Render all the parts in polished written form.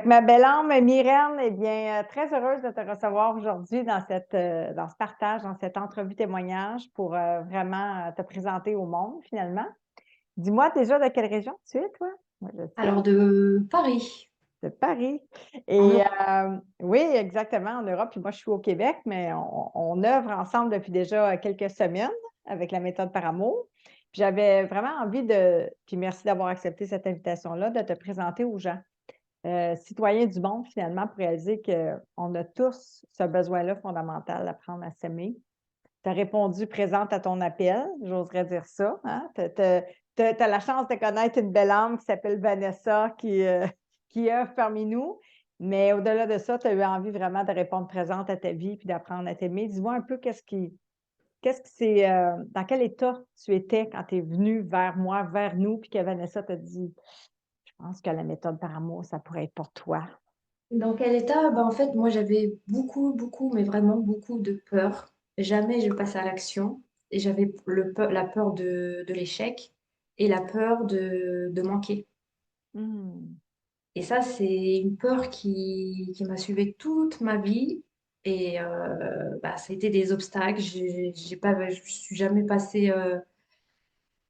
Avec ma belle âme, Myrène, eh bien, très heureuse de te recevoir aujourd'hui dans dans ce partage, dans cette entrevue témoignage pour vraiment te présenter au monde, finalement. Dis-moi déjà de quelle région tu es, toi? Moi, je sais, Alors de Paris, de Paris. en Et Europe. oui, exactement, en Europe. Puis moi, je suis au Québec, mais on œuvre ensemble depuis déjà quelques semaines avec la méthode par amour. Puis j'avais vraiment envie puis merci d'avoir accepté cette invitation-là, de te présenter aux gens. Citoyens du monde, finalement, pour réaliser qu'on a tous ce besoin-là fondamental d'apprendre à s'aimer. Tu as répondu présente à ton appel, j'oserais dire ça. Hein? Tu as la chance de connaître une belle âme qui s'appelle Vanessa, qui œuvre parmi nous. Mais au-delà de ça, tu as eu envie vraiment de répondre présente à ta vie puis d'apprendre à t'aimer. Dis-moi un peu qu'est-ce qui c'est, dans quel état tu étais quand tu es venu vers moi, vers nous, puis que Vanessa t'a dit, je pense que la méthode par amour, ça pourrait être pour toi. Dans quel état? En fait, moi, j'avais beaucoup, mais vraiment beaucoup de peur. Jamais je passais à l'action. Et j'avais la peur de l'échec et la peur de manquer. Mmh. Et ça, c'est une peur qui m'a suivi toute ma vie. Et ça a été des obstacles. J'ai pas, je suis jamais passée.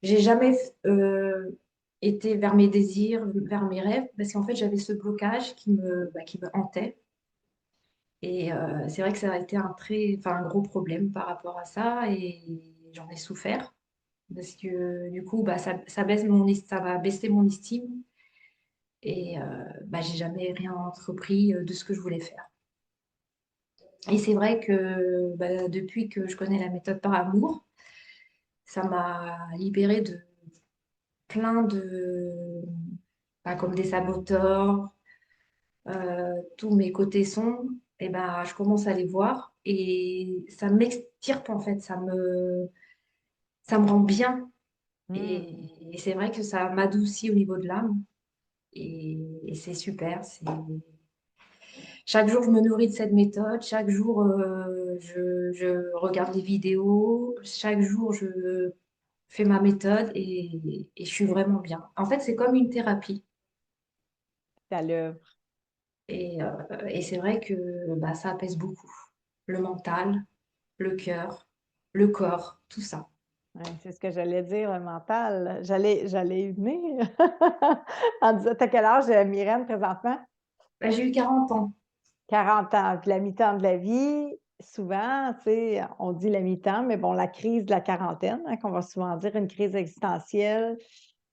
J'ai jamais été vers mes désirs, vers mes rêves, parce qu'en fait, j'avais ce blocage qui me hantait. Et c'est vrai que ça a été un gros problème par rapport à ça, et j'en ai souffert, parce que du coup, ça va baisser mon estime, et j'ai jamais rien entrepris de ce que je voulais faire. Et c'est vrai que depuis que je connais la méthode par amour, ça m'a libérée de plein comme des saboteurs, tous mes côtés sombres, et je commence à les voir et ça m'extirpe en fait, ça me rend bien. Mmh. Et c'est vrai que ça m'adoucit au niveau de l'âme et c'est super. Chaque jour, je me nourris de cette méthode, chaque jour, je regarde les vidéos, chaque jour, je fais ma méthode et je suis vraiment bien. En fait, c'est comme une thérapie. À l'œuvre. Et c'est vrai que ça apaise beaucoup. Le mental, le cœur, le corps, tout ça. Ouais, c'est ce que j'allais dire, le mental. J'allais y venir. En disant, t'as quel âge, Myrène, présentement? J'ai eu 40 ans. 40 ans. Puis la mi-temps de la vie, souvent, tu sais, on dit la mi-temps, mais bon, la crise de la quarantaine, hein, qu'on va souvent dire une crise existentielle.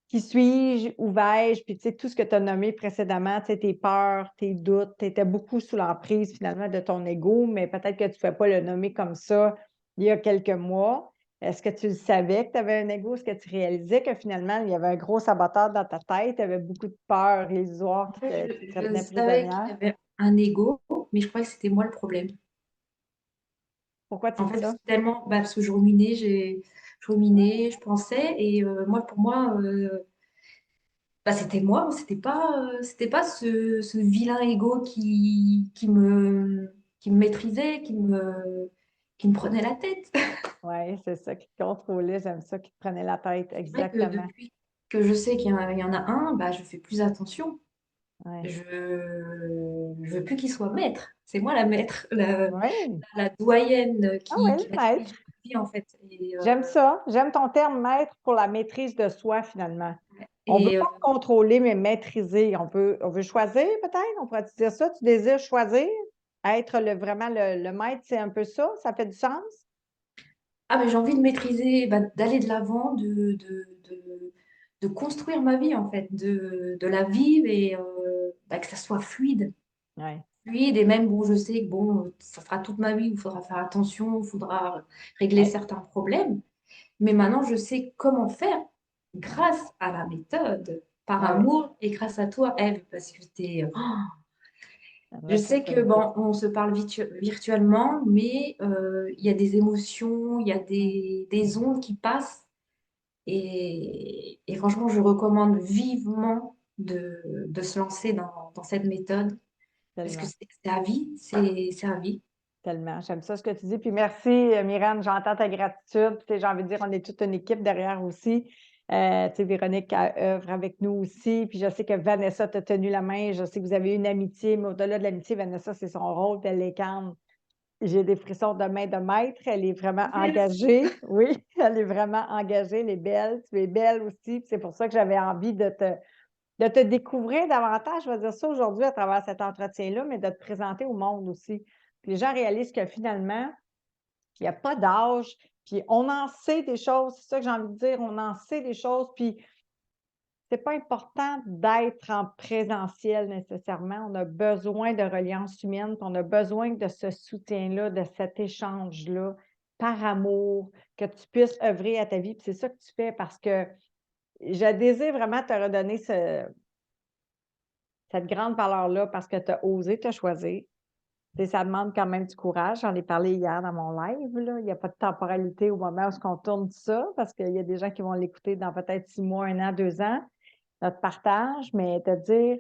Qui suis-je? Où vais-je? Puis, tu sais, tout ce que tu as nommé précédemment, tu sais, tes peurs, tes doutes, tu étais beaucoup sous l'emprise, finalement, de ton ego, mais peut-être que tu ne pouvais pas le nommer comme ça il y a quelques mois. Est-ce que tu le savais que tu avais un ego? Est-ce que tu réalisais que finalement, il y avait un gros saboteur dans ta tête? Tu avais beaucoup de peurs illusoires qui te Je tenaient savais qu'il y prisonnière? avait un ego, mais je croyais que c'était moi le problème. Pourquoi tu En dis fait, ça? c'est tellement, parce que je ruminais, je pensais, et pour moi, c'était moi, c'était pas ce vilain ego qui me maîtrisait, qui me prenait la tête. Oui, c'est ça qui te contrôlait. J'aime ça, qui te prenait la tête. C'est vrai que Exactement. depuis que je sais il y en a un, je fais plus attention. Oui. Je veux plus qu'il soit maître. C'est moi la maître, Oui. la doyenne Ah oui, qui le va maître. diriger ma vie, en fait. J'aime ça. J'aime ton terme maître pour la maîtrise de soi, finalement. On ne veut Et, euh, pas contrôler, mais maîtriser. On veut choisir, peut-être? On pourrait dire ça? Tu désires choisir? Être vraiment le maître, c'est un peu ça? Ça fait du sens? mais j'ai envie de maîtriser, d'aller de l'avant, de construire ma vie, en fait, de la vivre et que ça soit fluide. Oui. Fluide, et même, bon, je sais que bon, ça sera toute ma vie où il faudra faire attention, il faudra régler Oui. certains problèmes. Mais maintenant, je sais comment faire grâce à la méthode, par Oui. amour, et grâce à toi, Eve, parce que je J'aimerais ça sais que tu que m'écoutes. bon, on se parle virtuellement, mais il y a des émotions, il y a Oui, des ondes qui passent, et franchement, je recommande vivement de se lancer dans cette méthode, parce que tellement. c'est à vie, c'est à vie. Tellement. J'aime ça ce que tu dis. Puis merci, Myrène, j'entends ta gratitude. Puis, tu sais, j'ai envie de dire, on est toute une équipe derrière aussi. Tu sais, Véronique œuvre avec nous aussi. Puis je sais que Vanessa t'a tenu la main. Je sais que vous avez une amitié, mais au-delà de l'amitié, Vanessa, c'est son rôle, puis elle l'incarne. J'ai des frissons de main de maître. Elle est vraiment engagée. Oui, elle est vraiment engagée. Elle est belle. Tu es belle aussi. Puis c'est pour ça que j'avais envie de te découvrir davantage, je vais dire ça aujourd'hui à travers cet entretien-là, mais de te présenter au monde aussi. Puis les gens réalisent que finalement, il n'y a pas d'âge, puis on en sait des choses, c'est ça que j'ai envie de dire, on en sait des choses, puis c'est pas important d'être en présentiel nécessairement. On a besoin de reliance humaine, puis on a besoin de ce soutien-là, de cet échange-là, par amour, que tu puisses œuvrer à ta vie. Puis c'est ça que tu fais parce que je désire vraiment te redonner cette grande valeur-là parce que tu as osé te choisir. Tu sais, ça demande quand même du courage. J'en ai parlé hier dans mon live, là. Il n'y a pas de temporalité au moment où on tourne ça parce qu'il y a des gens qui vont l'écouter dans peut-être 6 mois, 1 an, 2 ans, notre partage, mais te dire,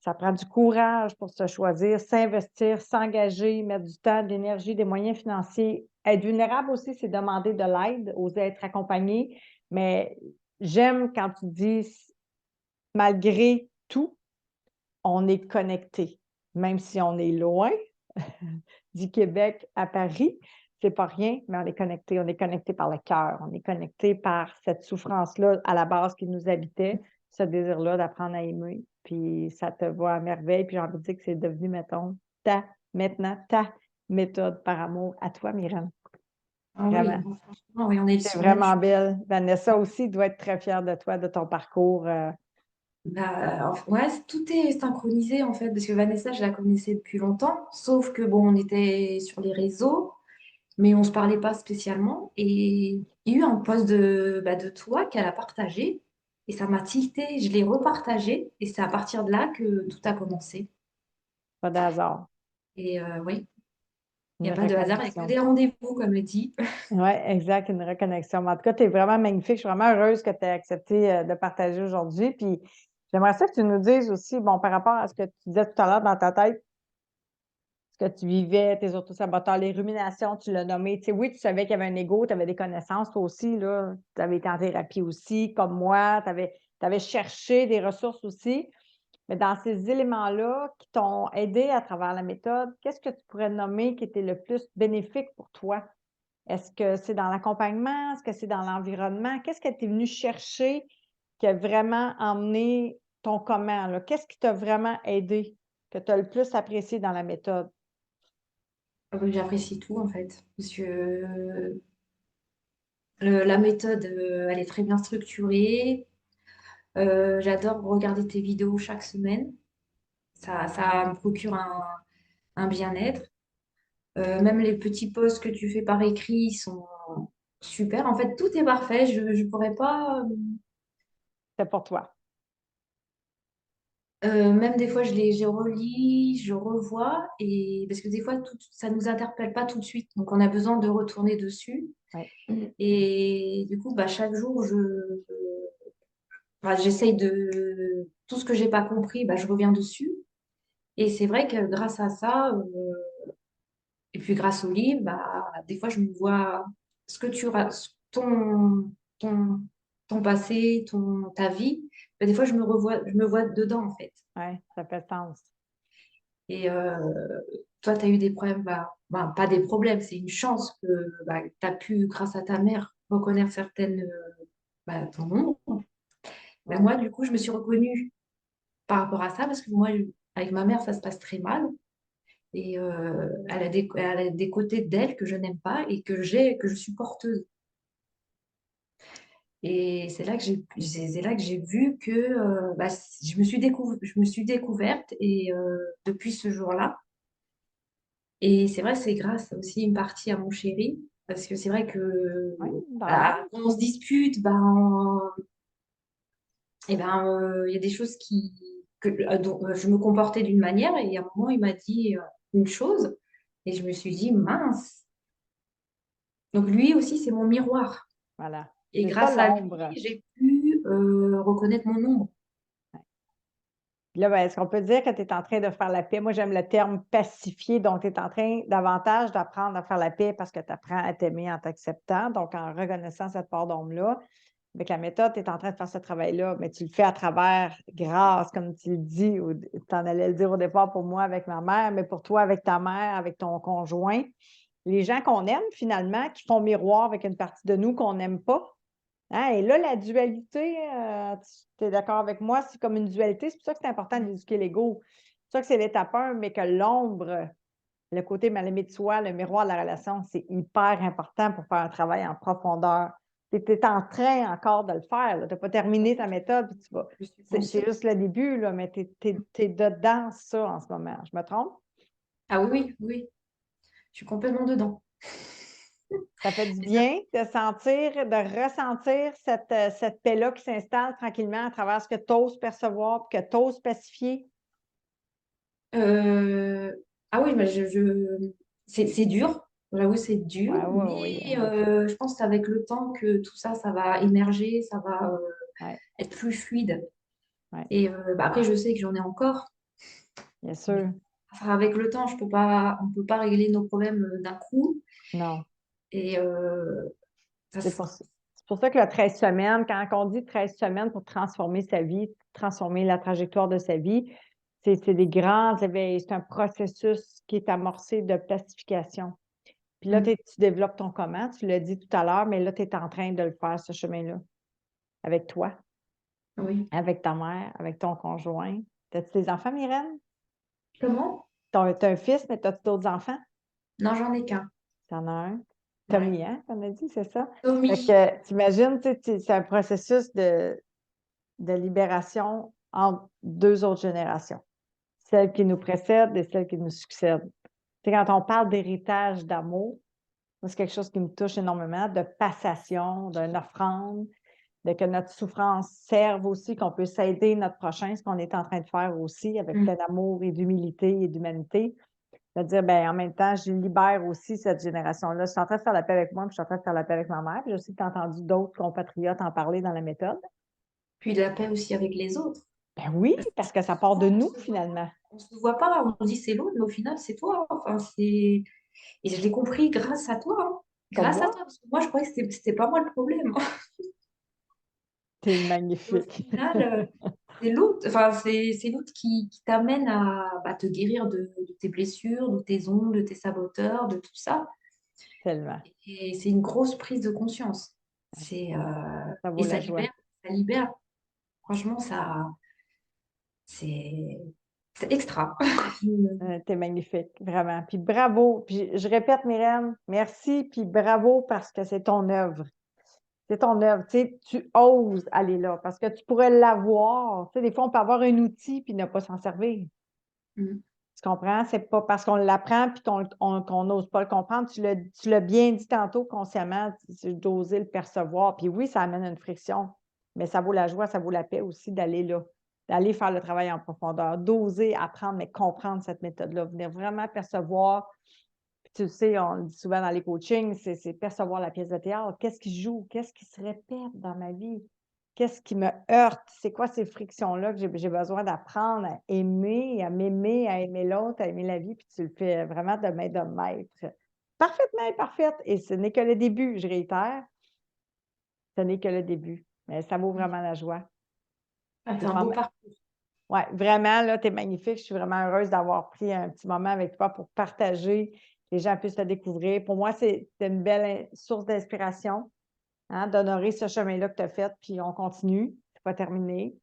ça prend du courage pour se choisir, s'investir, s'engager, mettre du temps, de l'énergie, des moyens financiers. Être vulnérable aussi, c'est demander de l'aide, oser être accompagné. Mais j'aime quand tu dis, malgré tout, on est connecté, même si on est loin du Québec à Paris, c'est pas rien, mais on est connecté. On est connecté par le cœur. On est connecté par cette souffrance-là à la base qui nous habitait, ce désir-là d'apprendre à aimer. Puis ça te va à merveille. Puis j'ai envie de dire que c'est devenu, mettons, maintenant, ta méthode par amour à toi, Myrène. Ah oui, Vraiment. franchement, oui, on est C'est sur la même vraiment chose. belle. Vanessa aussi doit être très fière de toi, de ton parcours. Bah, ouais, tout est synchronisé en fait, parce que Vanessa, je la connaissais depuis longtemps, sauf que bon, on était sur les réseaux, mais on se parlait pas spécialement. Et il y a eu un post de toi qu'elle a partagé, et ça m'a tilté. Je l'ai repartagé, et c'est à partir de là que tout a commencé. Pas de hasard. Et oui, il n'y Une a pas de hasard, il n'y a que reconnexion. des rendez-vous, comme elle dit. Oui, exact, une reconnexion. Mais en tout cas, tu es vraiment magnifique. Je suis vraiment heureuse que tu aies accepté de partager aujourd'hui. Puis j'aimerais ça que tu nous dises aussi, bon, par rapport à ce que tu disais tout à l'heure dans ta tête, ce que tu vivais, tes autosaboteurs, les ruminations, tu l'as nommé. Tu sais, oui, tu savais qu'il y avait un ego, tu avais des connaissances, toi aussi, là. Tu avais été en thérapie aussi, comme moi. Tu avais cherché des ressources aussi. Mais dans ces éléments-là qui t'ont aidé à travers la méthode, qu'est-ce que tu pourrais nommer qui était le plus bénéfique pour toi? Est-ce que c'est dans l'accompagnement? Est-ce que c'est dans l'environnement? Qu'est-ce que tu es venu chercher qui a vraiment emmené ton comment, là? Qu'est-ce qui t'a vraiment aidé, que tu as le plus apprécié dans la méthode? J'apprécie tout en fait, parce que la méthode, elle est très bien structurée. J'adore regarder tes vidéos chaque semaine. Ça me procure un bien-être. Même les petits posts que tu fais par écrit sont super. En fait, tout est parfait. Je ne pourrais pas. C'est pour toi. Même des fois, je relis, je revois. Et parce que des fois, ça ne nous interpelle pas tout de suite. Donc, on a besoin de retourner dessus. Oui, Et du coup, bah, chaque jour, j'essaye de. Tout ce que j'ai pas compris, bah, je reviens dessus. Et c'est vrai que grâce à ça, et puis grâce au livre, bah, des fois je me vois ce que ton, ton passé, ta vie, bah, des fois je me vois dedans en fait. oui, ça fait sens. Et toi, tu as eu des problèmes, pas des problèmes, c'est une chance que tu as pu, grâce à ta mère, reconnaître certaines, ton ombre. Ben, Oui. moi, du coup, je me suis reconnue par rapport à ça parce que moi, avec ma mère, ça se passe très mal. Et elle a des côtés d'elle que je n'aime pas et que je suis porteuse. Et c'est là que j'ai vu que je me suis découverte et depuis ce jour-là. Et c'est vrai, c'est grâce aussi une partie à mon chéri, parce que c'est vrai que Oui, normal. quand on se dispute, il y a des choses dont je me comportais d'une manière et à un moment il m'a dit une chose et je me suis dit mince. Donc lui aussi, c'est mon miroir. Voilà. Et C'est ça grâce à lui, l'ombre. j'ai pu reconnaître mon ombre. Puis là, ben, est-ce qu'on peut dire que tu es en train de faire la paix? Moi, j'aime le terme pacifier. Donc, tu es en train davantage d'apprendre à faire la paix parce que tu apprends à t'aimer en t'acceptant, donc en reconnaissant cette part d'ombre-là. Avec la méthode, tu es en train de faire ce travail-là, mais tu le fais à travers, grâce, comme tu le dis, tu en allais le dire au départ pour moi avec ma mère, mais pour toi avec ta mère, avec ton conjoint. Les gens qu'on aime finalement, qui font miroir avec une partie de nous qu'on n'aime pas. Hein, et là, la dualité, tu es d'accord avec moi, c'est comme une dualité. C'est pour ça que c'est important d'éduquer l'ego. C'est pour ça que c'est l'étape 1, mais que l'ombre, le côté mal aimé de soi, le miroir de la relation, c'est hyper important pour faire un travail en profondeur. Tu es en train encore de le faire. Tu n'as pas terminé ta méthode, puis tu vas. Je suis C'est consciente. juste le début, là, mais tu es, dedans ça en ce moment. Je me trompe? Ah oui, oui, oui, je suis complètement dedans. Ça fait du Et ça, bien de sentir, de ressentir cette paix-là qui s'installe tranquillement à travers ce que tu oses percevoir, puis que tu oses pacifier. euh, ah oui, mais c'est dur. J'avoue, c'est dur, Ouais, ouais, oui, mais en effet. je pense qu'avec le temps que tout ça, ça va émerger, ça va Ouais, être plus fluide. ouais, Et après, je sais que j'en ai encore, bien mais sûr. enfin, avec le temps, on peut pas régler nos problèmes d'un coup. Non. Et ça, C'est pour ça que le 13 semaines, quand on dit 13 semaines pour transformer sa vie, transformer la trajectoire de sa vie, c'est des grands éveils. C'est un processus qui est amorcé de pacification. Puis là, Mm. tu développes ton comment, tu l'as dit tout à l'heure, mais là, tu es en train de le faire, ce chemin-là, avec toi, Oui. avec ta mère, avec ton conjoint. T'as-tu des enfants, Myrène? Comment? T'as un fils, mais t'as-tu d'autres enfants? Non, j'en ai qu'un. T'en as un. Ouais. Tommy, hein, qu'on a dit, c'est ça? Fait Tommy. que, t'imagines, tu sais, c'est un processus de libération entre deux autres générations, celle qui nous précède et celle qui nous succède. Tu sais, quand on parle d'héritage d'amour, moi, c'est quelque chose qui me touche énormément, de passation, d'une offrande, de que notre souffrance serve aussi, qu'on peut s'aider notre prochain, ce qu'on est en train de faire aussi, avec Mm. plein d'amour et d'humilité et d'humanité. C'est-à-dire, ben, en même temps, je libère aussi cette génération-là. Je suis en train de faire la paix avec moi, puis je suis en train de faire la paix avec ma mère. Puis je sais que tu as entendu d'autres compatriotes en parler dans la méthode. Puis la paix aussi avec les autres. Ben oui, parce que ça part de Souvent, nous, finalement. on se voit pas, on dit c'est l'autre, mais au final, c'est toi. Enfin, c'est... Et je l'ai compris grâce à toi. Hein. Comme Grâce à moi, toi, parce que moi, je croyais que c'était pas moi le problème. t'es Et au magnifique. final, c'est l'autre. Enfin, c'est l'autre qui t'amène à bah, te guérir de tes blessures, de tes ondes, de tes saboteurs, de tout ça. Tellement. Et c'est une grosse prise de conscience. Ça Et vaut la joie. ça libère. Franchement, ça, c'est c'est extra. T'es magnifique, vraiment. Puis bravo. Puis je répète, Myrène, merci, puis bravo parce que c'est ton œuvre. C'est ton œuvre. Tu sais, tu oses aller là parce que tu pourrais l'avoir. Tu sais, des fois, on peut avoir un outil puis ne pas s'en servir. Mm. Tu comprends? C'est pas parce qu'on l'apprend puis qu'on n'ose pas le comprendre. Tu l'as bien dit tantôt consciemment, c'est d'oser le percevoir. Puis oui, ça amène une friction, mais ça vaut la joie, ça vaut la paix aussi d'aller là, d'aller faire le travail en profondeur, d'oser apprendre, mais comprendre cette méthode-là, venir vraiment percevoir. Puis tu le sais, on le dit souvent dans les coachings, c'est percevoir la pièce de théâtre. Qu'est-ce qui joue? Qu'est-ce qui se répète dans ma vie? Qu'est-ce qui me heurte? C'est quoi ces frictions-là que j'ai besoin d'apprendre à m'aimer, à aimer l'autre, à aimer la vie, puis tu le fais vraiment de main de maître. Parfaitement imparfaite. Et ce n'est que le début, je réitère, ce n'est que le début. Mais ça vaut vraiment la joie. Ah, C'est c'est un beau vraiment, parcours. ouais, vraiment, là, tu es magnifique. Je suis vraiment heureuse d'avoir pris un petit moment avec toi pour partager, que les gens puissent te découvrir. Pour moi, c'est une belle source d'inspiration, hein, d'honorer ce chemin-là que tu as fait, puis on continue. C'est pas terminé.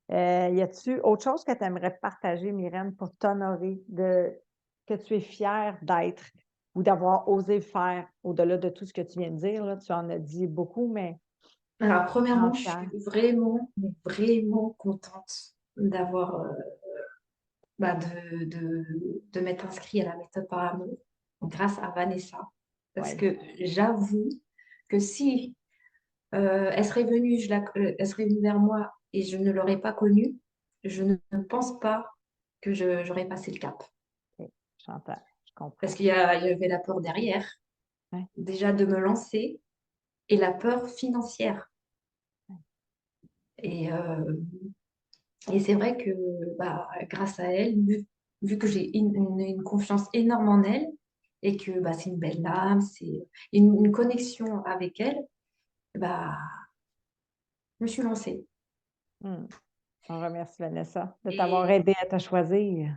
Y a-tu autre chose que tu aimerais partager, Myrène, pour t'honorer que tu es fière d'être ou d'avoir osé faire au-delà de tout ce que tu viens de dire, là? Tu en as dit beaucoup, mais Alors, tu premièrement, en je fière. suis vraiment, mais vraiment contente d'avoir, bah, de m'être inscrite à la méthode par amour grâce à Vanessa. Parce Oui, que j'avoue que si elle serait venue, elle serait venue vers moi et je ne l'aurais pas connue, je ne pense pas que j'aurais passé le cap. OK, j'entends, je Parce comprends. il y avait la peur derrière, Ouais, déjà de me lancer, et la peur financière. Et, euh, et c'est vrai que bah, grâce à elle, vu que j'ai une confiance énorme en elle, et que bah, c'est une belle âme, c'est une connexion avec elle, bah, je me suis lancée. Hmm. On remercie Vanessa de t'avoir Et aidé à te choisir,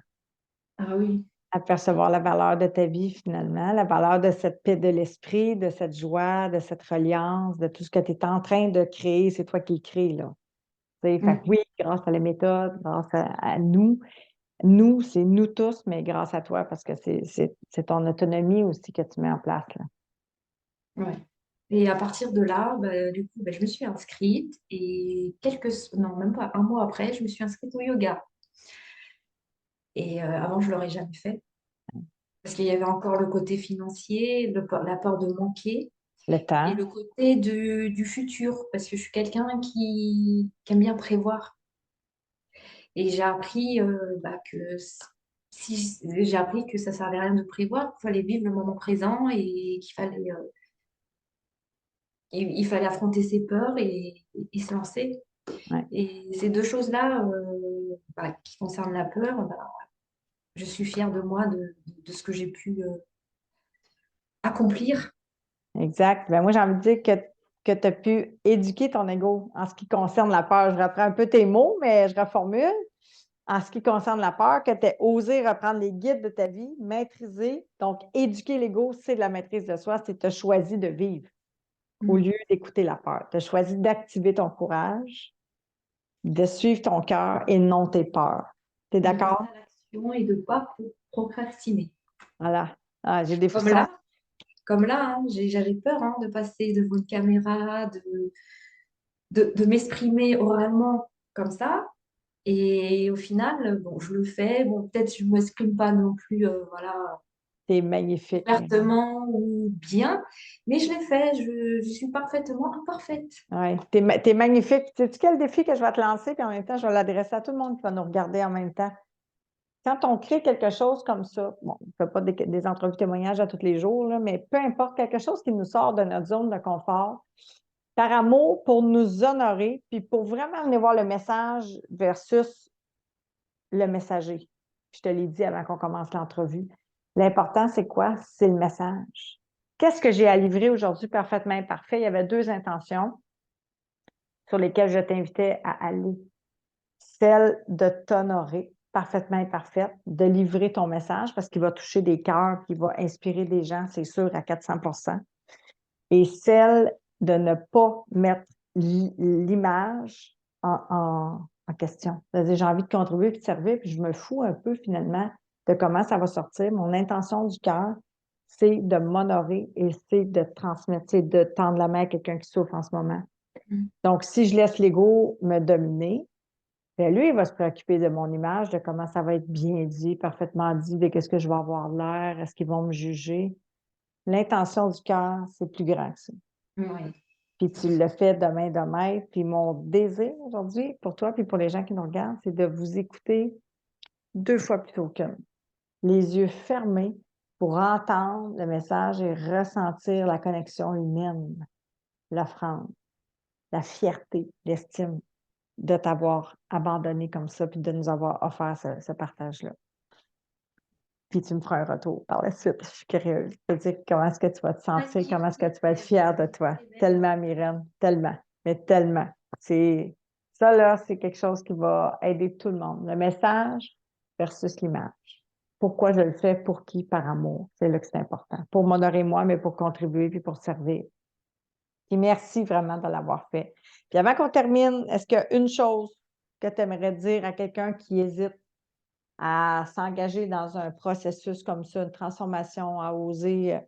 ah oui, à percevoir la valeur de ta vie finalement, la valeur de cette paix de l'esprit, de cette joie, de cette reliance, de tout ce que tu es en train de créer, c'est toi qui le crées, là. Tu sais, fait que mm, oui, grâce à la méthode, grâce à nous, c'est nous tous, mais grâce à toi, parce que c'est ton autonomie aussi que tu mets en place, là. ouais. Et à partir de là, bah, du coup, bah, je me suis inscrite et non, même pas un mois après, je me suis inscrite au yoga. Et avant, je ne l'aurais jamais fait parce qu'il y avait encore le côté financier, la peur de manquer Le et temps, le côté du futur parce que je suis quelqu'un qui aime bien prévoir. Et j'ai appris bah, si j'ai appris que ça servait à rien de prévoir, qu'il fallait vivre le moment présent et il fallait affronter ses peurs et se lancer. ouais. Et ces deux choses-là, bah, qui concernent la peur, bah, je suis fière de moi, de ce que j'ai pu accomplir. Exact. Ben moi, j'ai envie de dire que tu as pu éduquer ton ego en ce qui concerne la peur. Je reprends un peu tes mots, mais je reformule. En ce qui concerne la peur, que tu as osé reprendre les guides de ta vie, maîtriser. Donc, éduquer l'ego, c'est de la maîtrise de soi, c'est tu as choisi de vivre au Mm. lieu d'écouter la peur. Tu as choisi d'activer ton courage, de suivre ton cœur et non tes peurs. Tu es De passer d'accord? à l'action et de ne pas procrastiner. Voilà. Ah, j'ai des Comme frissons. là, comme là, hein, j'avais peur hein, de passer devant une caméra, de m'exprimer oralement comme ça. Et au final, bon, je le fais. Bon, peut-être je ne m'exprime pas non plus voilà, C'est magnifique, Myriam. ouvertement ou bien, mais je l'ai fait. Je suis parfaitement imparfaite. Oui, t'es magnifique. Sais-tu quel défi que je vais te lancer, puis en même temps, je vais l'adresser à tout le monde qui va nous regarder en même temps. Quand on crée quelque chose comme ça, bon, on ne fait pas des entrevues témoignages à tous les jours, là, mais peu importe, quelque chose qui nous sort de notre zone de confort, par amour, pour nous honorer, puis pour vraiment venir voir le message versus le messager. Je te l'ai dit avant qu'on commence l'entrevue. L'important, c'est quoi? C'est le message. Qu'est-ce que j'ai à livrer aujourd'hui parfaitement imparfait? Il y avait deux intentions sur lesquelles je t'invitais à aller. Celle de t'honorer parfaitement imparfaite, de livrer ton message parce qu'il va toucher des cœurs, qu'il va inspirer des gens, c'est sûr, à 400%. Et celle de ne pas mettre l'image en question. C'est-à-dire, j'ai envie de contribuer puis de servir, puis je me fous un peu finalement de comment ça va sortir. Mon intention du cœur, c'est de m'honorer et c'est de transmettre, c'est de tendre la main à quelqu'un qui souffre en ce moment. Mm. Donc, si je laisse l'ego me dominer, bien, lui, il va se préoccuper de mon image, de comment ça va être bien dit, parfaitement dit, de qu'est-ce que je vais avoir l'air, est-ce qu'ils vont me juger. L'intention du cœur, c'est plus grand que ça. Oui. Puis tu le fais de main de maître. Puis mon désir aujourd'hui, pour toi, puis pour les gens qui nous regardent, c'est de vous écouter deux fois plutôt qu'une. Les yeux fermés pour entendre le message et ressentir la connexion humaine, l'offrande, la fierté, l'estime de t'avoir abandonné comme ça, puis de nous avoir offert ce partage-là. Puis tu me feras un retour par la suite. Je suis curieuse de dire comment est-ce que tu vas te sentir, comment est-ce que tu vas être fière de toi. Tellement, Myrène, tellement, mais tellement. C'est ça, là, c'est quelque chose qui va aider tout le monde. Le message versus l'image. Pourquoi je le fais, pour qui, par amour. C'est là que c'est important. Pour m'honorer moi, mais pour contribuer puis pour servir. Puis merci vraiment de l'avoir fait. Puis avant qu'on termine, est-ce qu'il y a une chose que tu aimerais dire à quelqu'un qui hésite à s'engager dans un processus comme ça, une transformation, à oser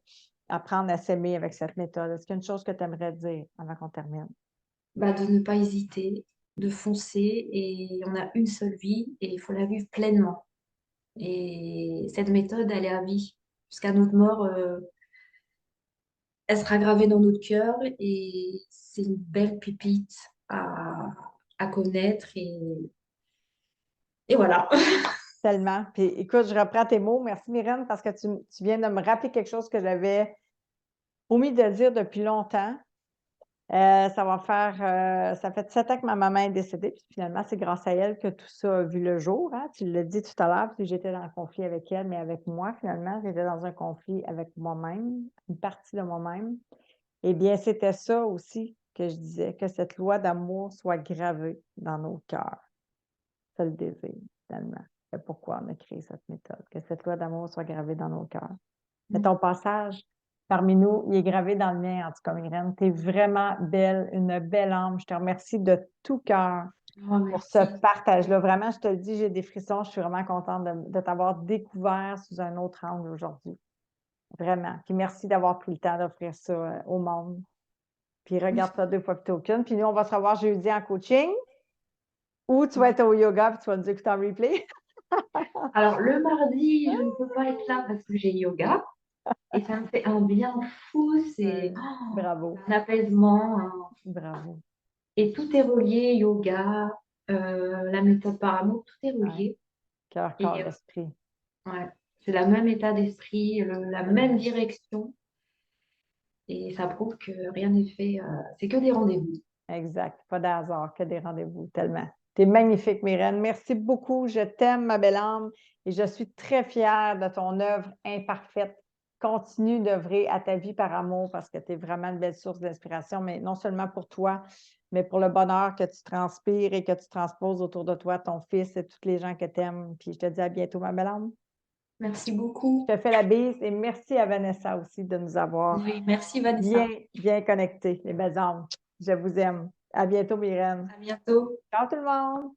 apprendre à s'aimer avec cette méthode? Est-ce qu'il y a une chose que tu aimerais dire avant qu'on termine? Bah, de ne pas hésiter, de foncer et on a une seule vie et il faut la vivre pleinement. Et cette méthode, elle est à vie. Jusqu'à notre mort, elle sera gravée dans notre cœur et c'est une belle pépite à connaître. Et voilà. Tellement. Puis écoute, je reprends tes mots. Merci, Myrène, parce que tu viens de me rappeler quelque chose que j'avais omis de dire depuis longtemps. Ça fait 7 ans que ma maman est décédée, puis finalement, c'est grâce à elle que tout ça a vu le jour, hein. Tu l'as dit tout à l'heure, puis j'étais dans un conflit avec elle, mais avec moi, finalement, j'étais dans un conflit avec moi-même, une partie de moi-même. Eh bien, c'était ça aussi que je disais, que cette loi d'amour soit gravée dans nos cœurs. C'est le désir, finalement. C'est pourquoi on a créé cette méthode, que cette loi d'amour soit gravée dans nos cœurs. Mais ton passage parmi nous, il est gravé dans le mien, en tout cas, Mylène. Tu es vraiment belle, une belle âme. Je te remercie de tout cœur Oh, pour ce merci. partage-là. Vraiment, je te le dis, j'ai des frissons. Je suis vraiment contente de t'avoir découvert sous un autre angle aujourd'hui. Vraiment. Puis merci d'avoir pris le temps d'offrir ça au monde. Puis regarde-toi 2 fois plutôt qu'une. Puis nous, on va se revoir jeudi en coaching ou tu vas être au yoga puis tu vas nous écouter en replay. Alors, le mardi, je ne peux pas être là parce que j'ai yoga et ça me fait un bien fou. C'est Bravo. un apaisement. Bravo. Et tout est relié, yoga, la méthode par amour, tout est relié. Cœur, Et corps, esprit. ouais, c'est le même état d'esprit, la même direction. Et ça prouve que rien n'est fait, c'est que des rendez-vous. Exact. Pas de hasard, que des rendez-vous, tellement. Tu es magnifique, Myrène. Merci beaucoup. Je t'aime, ma belle âme, et je suis très fière de ton œuvre imparfaite. Continue d'œuvrer à ta vie par amour parce que tu es vraiment une belle source d'inspiration, mais non seulement pour toi, mais pour le bonheur que tu transpires et que tu transposes autour de toi, ton fils et toutes les gens que tu aimes. Puis je te dis à bientôt, ma belle âme. Merci beaucoup. Je te fais la bise et merci à Vanessa aussi de nous avoir Oui, merci Vanessa. bien connectés, les belles âmes. Je vous aime. À bientôt, Myrène. À bientôt. Ciao tout le monde!